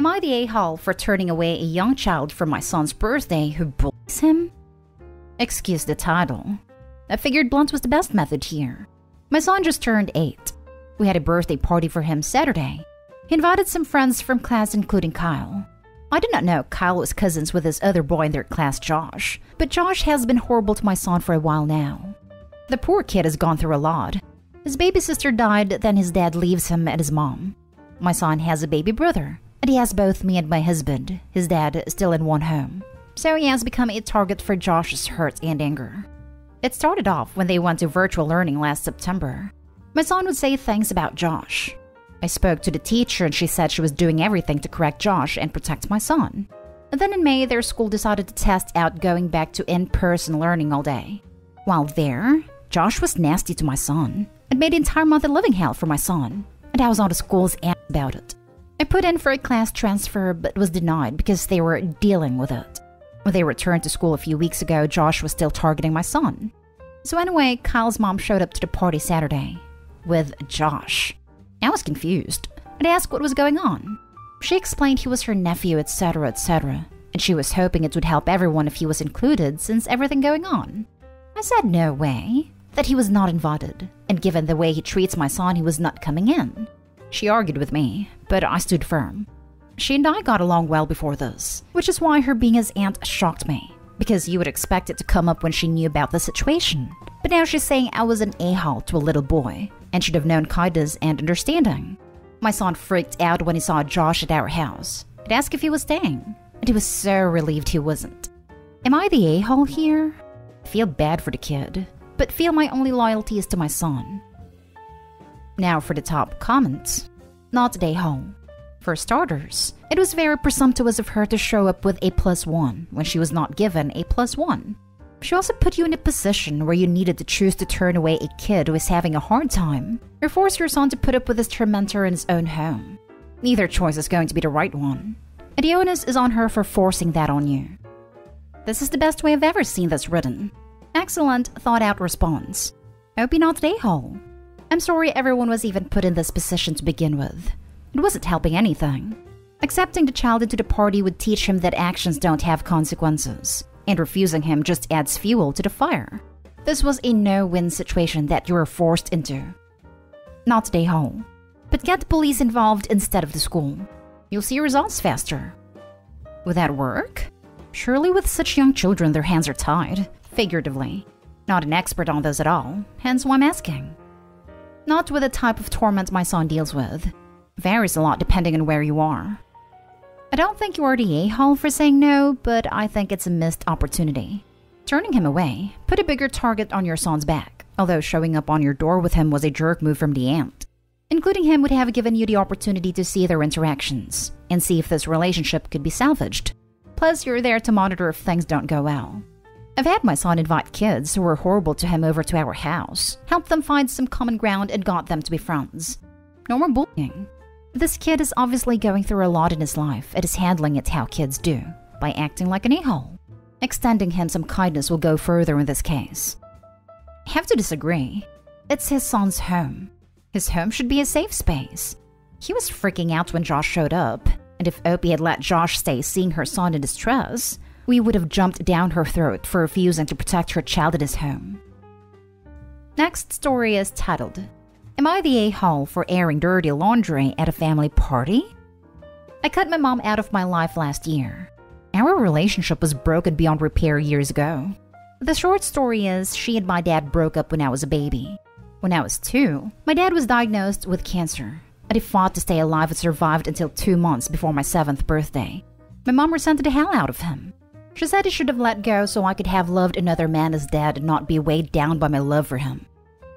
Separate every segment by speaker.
Speaker 1: Am I the a-hole for turning away a young child for my son's birthday who bullies him? Excuse the title. I figured blunt was the best method here. My son just turned 8. We had a birthday party for him Saturday. He invited some friends from class, including Kyle. I did not know Kyle was cousins with this other boy in their class, Josh, but Josh has been horrible to my son for a while now. The poor kid has gone through a lot. His baby sister died, then his dad leaves him and his mom. My son has a baby brother, and he has both me and my husband, his dad, still in one home. So he has become a target for Josh's hurt and anger. It started off when they went to virtual learning last September. My son would say things about Josh. I spoke to the teacher and she said she was doing everything to correct Josh and protect my son. And then in May, their school decided to test out going back to in-person learning all day. While there, Josh was nasty to my son and made the entire month a living hell for my son, and I was on the school's ass about it. I put in for a class transfer but was denied because they were dealing with it. When they returned to school a few weeks ago, Josh was still targeting my son. So anyway, Kyle's mom showed up to the party Saturday with Josh. I was confused and asked what was going on. She explained he was her nephew, etc., etc., and she was hoping it would help everyone if he was included since everything going on. I said no way, that he was not invited, and given the way he treats my son, he was not coming in. She argued with me, but I stood firm. She and I got along well before this, which is why her being his aunt shocked me, because you would expect it to come up when she knew about the situation. But now she's saying I was an a-hole to a little boy, and should have known kindness and understanding. My son freaked out when he saw Josh at our house, and asked if he was staying, and he was so relieved he wasn't. Am I the a-hole here? I feel bad for the kid, but feel my only loyalty is to my son. Now for the top comments. Not the a-hole. For starters, it was very presumptuous of her to show up with A+1 when she was not given A+1. She also put you in a position where you needed to choose to turn away a kid who is having a hard time, or force your son to put up with his tormentor in his own home. Neither choice is going to be the right one, and the onus is on her for forcing that on you. This is the best way I've ever seen this written. Excellent, thought-out response. Hope you're not the a-hole. I'm sorry everyone was even put in this position to begin with. It wasn't helping anything. Accepting the child into the party would teach him that actions don't have consequences, and refusing him just adds fuel to the fire. This was a no-win situation that you were forced into. Not the a-hole. But get the police involved instead of the school. You'll see results faster. Would that work? Surely with such young children their hands are tied, figuratively. Not an expert on this at all, hence why I'm asking. Not with the type of torment my son deals with. Varies a lot depending on where you are. I don't think you are the a-hole for saying no, but I think it's a missed opportunity. Turning him away put a bigger target on your son's back, although showing up on your door with him was a jerk move from the aunt. Including him would have given you the opportunity to see their interactions, and see if this relationship could be salvaged. Plus, you're there to monitor if things don't go well. I've had my son invite kids who were horrible to him over to our house, helped them find some common ground and got them to be friends. No more bullying. This kid is obviously going through a lot in his life and is handling it how kids do, by acting like an a-hole. Extending him some kindness will go further in this case. I have to disagree. It's his son's home. His home should be a safe space. He was freaking out when Josh showed up, and if Opie had let Josh stay seeing her son in distress, we would have jumped down her throat for refusing to protect her child at his home. Next story is titled, Am I the a-hole for airing dirty laundry at a family party? I cut my mom out of my life last year. Our relationship was broken beyond repair years ago. The short story is she and my dad broke up when I was a baby. When I was 2, my dad was diagnosed with cancer, and he fought to stay alive and survived until 2 months before my 7th birthday. My mom resented the hell out of him. She said he should have let go so I could have loved another man as dad and not be weighed down by my love for him.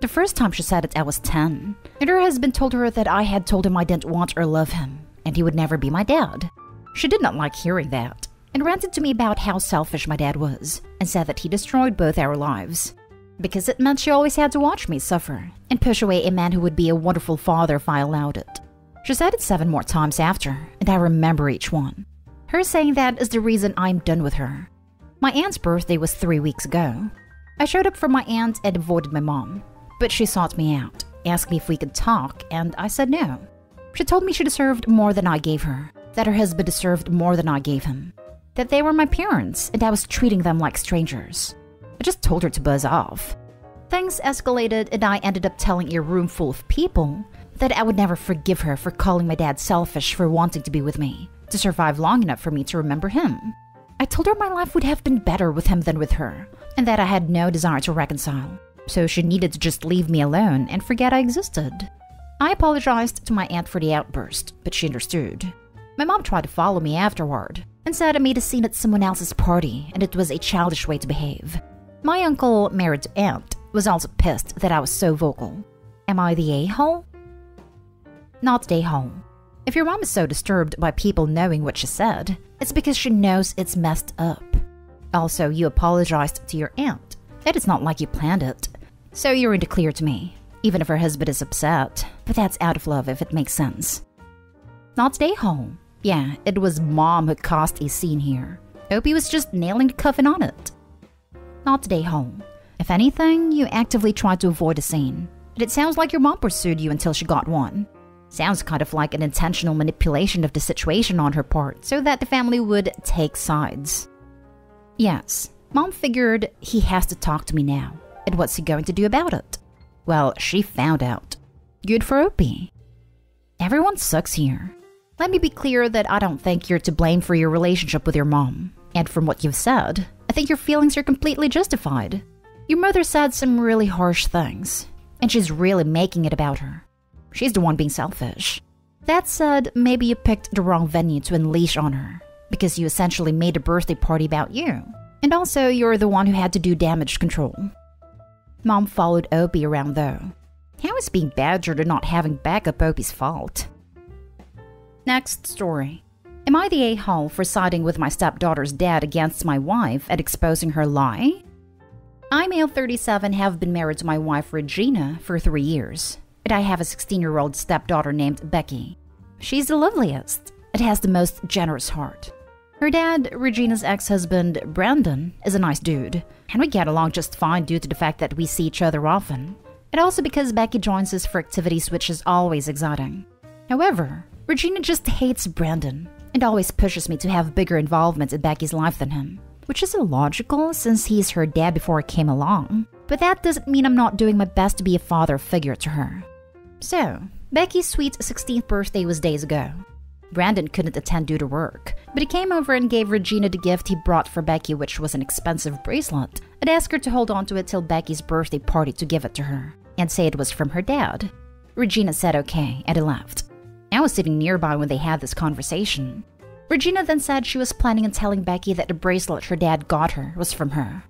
Speaker 1: The first time she said it, I was 10, and her husband told her that I had told him I didn't want or love him, and he would never be my dad. She did not like hearing that, and ranted to me about how selfish my dad was, and said that he destroyed both our lives. Because it meant she always had to watch me suffer, and push away a man who would be a wonderful father if I allowed it. She said it 7 more times after, and I remember each one. Her saying that is the reason I'm done with her. My aunt's birthday was 3 weeks ago. I showed up for my aunt and avoided my mom. But she sought me out, asked me if we could talk, and I said no. She told me she deserved more than I gave her, that her husband deserved more than I gave him, that they were my parents and I was treating them like strangers. I just told her to buzz off. Things escalated and I ended up telling a room full of people that I would never forgive her for calling my dad selfish for wanting to be with me, to survive long enough for me to remember him. I told her my life would have been better with him than with her, and that I had no desire to reconcile, so she needed to just leave me alone and forget I existed. I apologized to my aunt for the outburst, but she understood. My mom tried to follow me afterward, and said I made a scene at someone else's party and it was a childish way to behave. My uncle, married to aunt, was also pissed that I was so vocal. Am I the a-hole? Not the a-hole. If your mom is so disturbed by people knowing what she said, it's because she knows it's messed up. Also, you apologized to your aunt. That is not like you planned it. So you're in the clear to me, even if her husband is upset. But that's out of love if it makes sense. Not the a-hole. Yeah, it was mom who caused a scene here. Opie was just nailing the coffin on it. Not the a-hole. If anything, you actively tried to avoid a scene. And it sounds like your mom pursued you until she got one. Sounds kind of like an intentional manipulation of the situation on her part so that the family would take sides. Yes, mom figured he has to talk to me now. And what's he going to do about it? Well, she found out. Good for Opie. Everyone sucks here. Let me be clear that I don't think you're to blame for your relationship with your mom. And from what you've said, I think your feelings are completely justified. Your mother said some really harsh things, and she's really making it about her. She's the one being selfish. That said, maybe you picked the wrong venue to unleash on her, because you essentially made a birthday party about you. And also, you're the one who had to do damage control. Mom followed Opie around though. How is being badgered and not having backup Opie's fault? Next story. Am I the a-hole for siding with my stepdaughter's dad against my wife and exposing her lie? I, male 37, have been married to my wife Regina for 3 years. And I have a 16-year-old stepdaughter named Becky. She's the loveliest and has the most generous heart. Her dad, Regina's ex-husband, Brandon, is a nice dude, and we get along just fine due to the fact that we see each other often, and also because Becky joins us for activities which is always exciting. However, Regina just hates Brandon and always pushes me to have bigger involvement in Becky's life than him, which is illogical since he's her dad before I came along, but that doesn't mean I'm not doing my best to be a father figure to her. So, Becky's sweet 16th birthday was days ago. Brandon couldn't attend due to work, but he came over and gave Regina the gift he brought for Becky, which was an expensive bracelet, and asked her to hold on to it till Becky's birthday party to give it to her, and say it was from her dad. Regina said okay, and he left. I was sitting nearby when they had this conversation. Regina then said she was planning on telling Becky that the bracelet her dad got her was from her.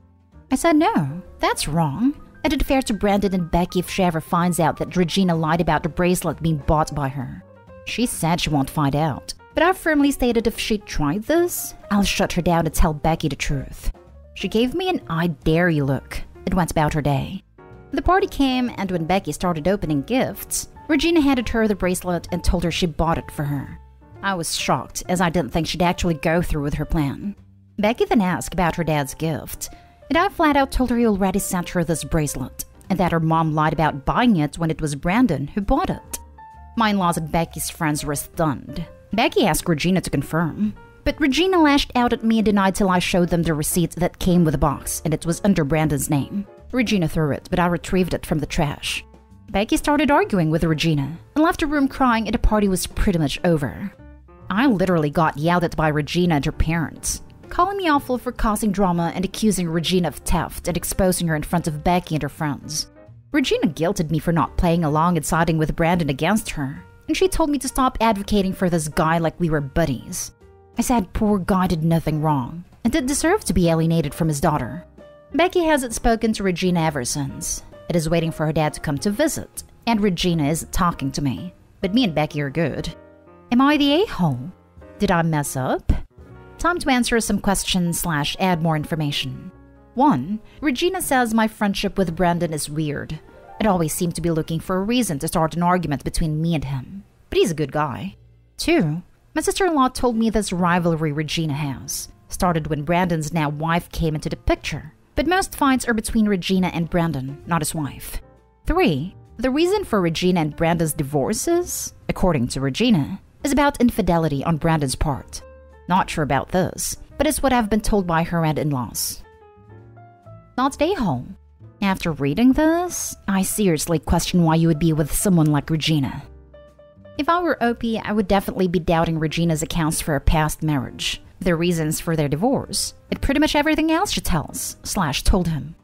Speaker 1: I said no, that's wrong. And it's fair to Brandon and Becky if she ever finds out that Regina lied about the bracelet being bought by her. She said she won't find out, but I firmly stated if she tried this, I'll shut her down and tell Becky the truth. She gave me an I dare you look and went about her day. The party came, and when Becky started opening gifts, Regina handed her the bracelet and told her she bought it for her. I was shocked, as I didn't think she'd actually go through with her plan. Becky then asked about her dad's gift, and I flat out told her he already sent her this bracelet, and that her mom lied about buying it when it was Brandon who bought it. My in-laws and Becky's friends were stunned. Becky asked Regina to confirm, but Regina lashed out at me and denied till I showed them the receipt that came with the box, and it was under Brandon's name. Regina threw it, but I retrieved it from the trash. Becky started arguing with Regina and left the room crying, and the party was pretty much over. I literally got yelled at by Regina and her parents, calling me awful for causing drama and accusing Regina of theft and exposing her in front of Becky and her friends. Regina guilted me for not playing along and siding with Brandon against her, and she told me to stop advocating for this guy like we were buddies. I said poor guy did nothing wrong and did deserve to be alienated from his daughter. Becky hasn't spoken to Regina ever since. It is waiting for her dad to come to visit, and Regina isn't talking to me, but me and Becky are good. Am I the a-hole? Did I mess up? Time to answer some questions / add more information. 1. Regina says my friendship with Brandon is weird. It always seemed to be looking for a reason to start an argument between me and him. But he's a good guy. 2. My sister-in-law told me this rivalry Regina has started when Brandon's now wife came into the picture. But most fights are between Regina and Brandon, not his wife. 3. The reason for Regina and Brandon's divorce is, according to Regina, is about infidelity on Brandon's part. Not sure about this, but it's what I've been told by her aunt-in-laws. Not stay home. After reading this, I seriously question why you would be with someone like Regina. If I were OP, I would definitely be doubting Regina's accounts for her past marriage, the reasons for their divorce, and pretty much everything else she told him.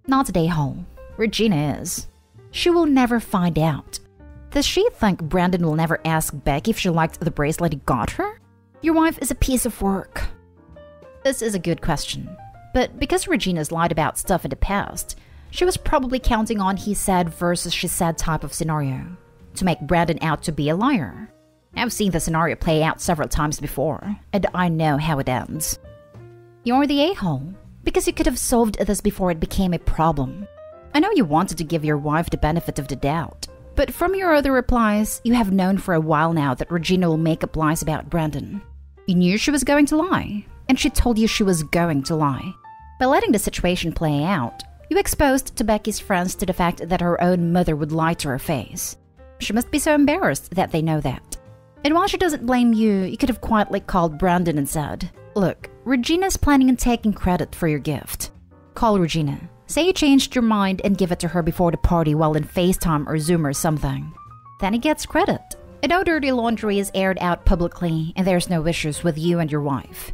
Speaker 1: Not stay home. Regina is. She will never find out. Does she think Brandon will never ask Becky if she liked the bracelet he got her? Your wife is a piece of work. This is a good question. But because Regina's lied about stuff in the past, she was probably counting on he said versus she said type of scenario to make Brandon out to be a liar. I've seen the scenario play out several times before, and I know how it ends. You're the a-hole, because you could have solved this before it became a problem. I know you wanted to give your wife the benefit of the doubt, but from your other replies, you have known for a while now that Regina will make up lies about Brandon. You knew she was going to lie, and she told you she was going to lie. By letting the situation play out, you exposed to Becky's friends to the fact that her own mother would lie to her face. She must be so embarrassed that they know that. And while she doesn't blame you, you could have quietly called Brandon and said, "Look, Regina's planning on taking credit for your gift." Call Regina. Say you changed your mind and give it to her before the party while in FaceTime or Zoom or something. Then he gets credit. And no dirty laundry is aired out publicly and there's no issues with you and your wife.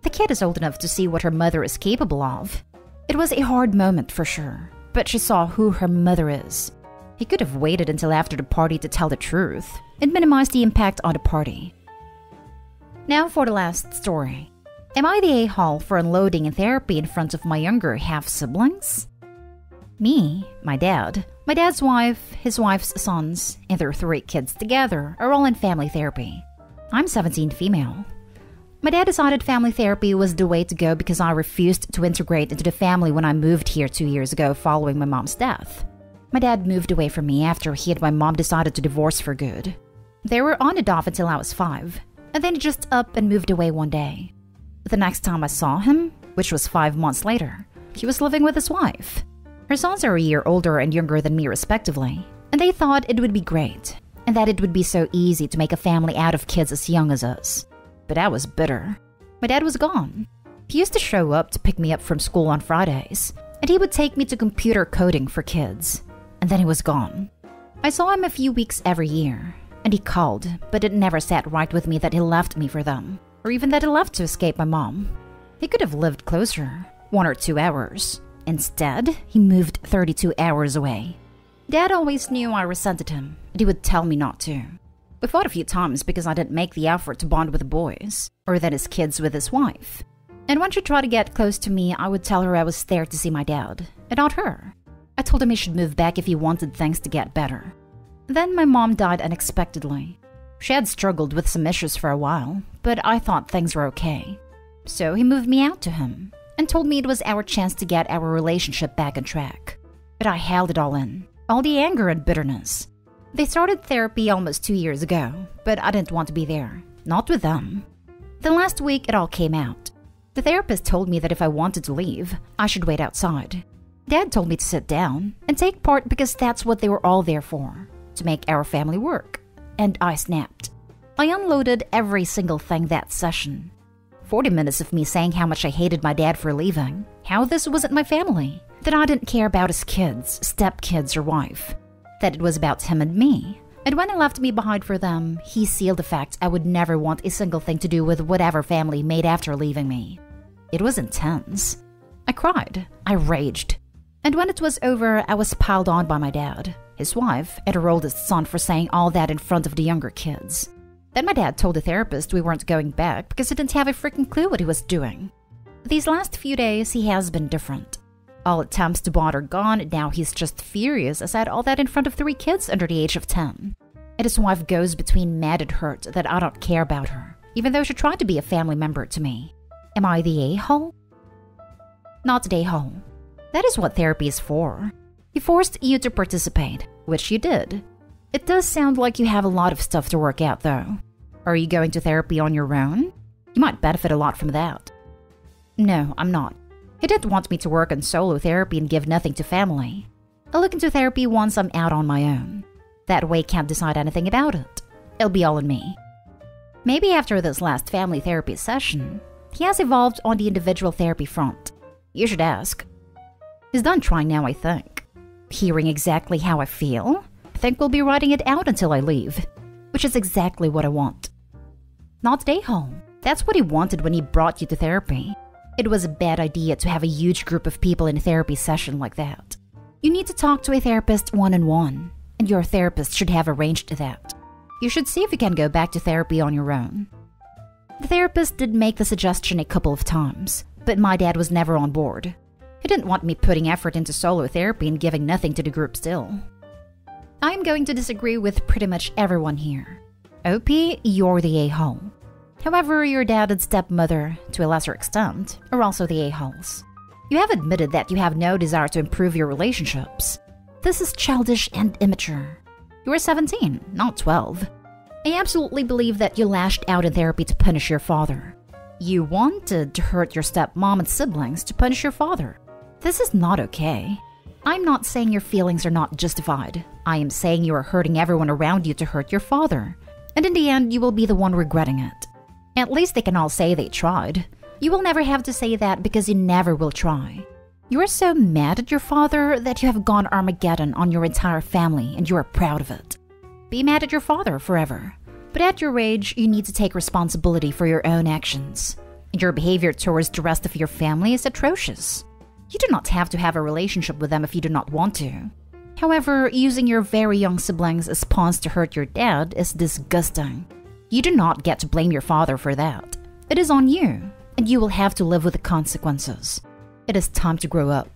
Speaker 1: The kid is old enough to see what her mother is capable of. It was a hard moment for sure, but she saw who her mother is. He could have waited until after the party to tell the truth and minimize the impact on the party. Now for the last story. Am I the a-hole for unloading in therapy in front of my younger half-siblings? Me, my dad's wife, his wife's sons, and their 3 kids together are all in family therapy. I'm 17 female. My dad decided family therapy was the way to go because I refused to integrate into the family when I moved here 2 years ago following my mom's death. My dad moved away from me after he and my mom decided to divorce for good. They were on and off until I was 5, and then he just up and moved away one day. The next time I saw him, which was 5 months later, he was living with his wife. Her sons are a year older and younger than me respectively, and they thought it would be great, and that it would be so easy to make a family out of kids as young as us. But I was bitter. My dad was gone. He used to show up to pick me up from school on Fridays, and he would take me to computer coding for kids. And then he was gone. I saw him a few weeks every year, and he called, but it never sat right with me that he left me for them, or even that he left to escape my mom. He could have lived closer, 1 or 2 hours. Instead, he moved 32 hours away. Dad always knew I resented him, and he would tell me not to. We fought a few times because I didn't make the effort to bond with the boys, or then his kids with his wife. And when she tried to get close to me, I would tell her I was there to see my dad, and not her. I told him he should move back if he wanted things to get better. Then my mom died unexpectedly. She had struggled with some issues for a while, but I thought things were okay. So he moved me out to him, and told me it was our chance to get our relationship back on track. But I held it all in, all the anger and bitterness. They started therapy almost 2 years ago, but I didn't want to be there, not with them. The last week it all came out. The therapist told me that if I wanted to leave, I should wait outside. Dad told me to sit down and take part because that's what they were all there for, to make our family work. And I snapped. I unloaded every single thing that session. 40 minutes of me saying how much I hated my dad for leaving, how this wasn't my family, that I didn't care about his kids, stepkids, or wife, that it was about him and me. And when he left me behind for them, he sealed the fact I would never want a single thing to do with whatever family made after leaving me. It was intense. I cried. I raged. And when it was over, I was piled on by my dad, his wife, and her oldest son for saying all that in front of the younger kids. Then my dad told the therapist we weren't going back because he didn't have a freaking clue what he was doing. These last few days, he has been different. All attempts to bond are gone, and now he's just furious I said all that in front of 3 kids under the age of 10. And his wife goes between mad and hurt that I don't care about her, even though she tried to be a family member to me. Am I the a-hole? Not the a-hole. That is what therapy is for. He forced you to participate, which you did. It does sound like you have a lot of stuff to work out, though. Are you going to therapy on your own? You might benefit a lot from that. No, I'm not. He didn't want me to work on solo therapy and give nothing to family. I'll look into therapy once I'm out on my own. That way, can't decide anything about it. It'll be all on me. Maybe after this last family therapy session, he has evolved on the individual therapy front. You should ask. He's done trying now, I think. Hearing exactly how I feel, I think we'll be writing it out until I leave, which is exactly what I want. Not stay home. That's what he wanted when he brought you to therapy. It was a bad idea to have a huge group of people in a therapy session like that. You need to talk to a therapist one-on-one, and your therapist should have arranged that. You should see if you can go back to therapy on your own. The therapist did make the suggestion a couple of times, but my dad was never on board. He didn't want me putting effort into solo therapy and giving nothing to the group still. I'm going to disagree with pretty much everyone here. OP, you're the a-hole. However, your dad and stepmother, to a lesser extent, are also the a-holes. You have admitted that you have no desire to improve your relationships. This is childish and immature. You are 17, not 12. I absolutely believe that you lashed out in therapy to punish your father. You wanted to hurt your stepmom and siblings to punish your father. This is not okay. I'm not saying your feelings are not justified. I am saying you are hurting everyone around you to hurt your father. And in the end, you will be the one regretting it. At least they can all say they tried. You will never have to say that because you never will try. You are so mad at your father that you have gone Armageddon on your entire family and you are proud of it. Be mad at your father forever. But at your age, you need to take responsibility for your own actions. And your behavior towards the rest of your family is atrocious. You do not have to have a relationship with them if you do not want to. However, using your very young siblings as pawns to hurt your dad is disgusting. You do not get to blame your father for that. It is on you, and you will have to live with the consequences. It is time to grow up.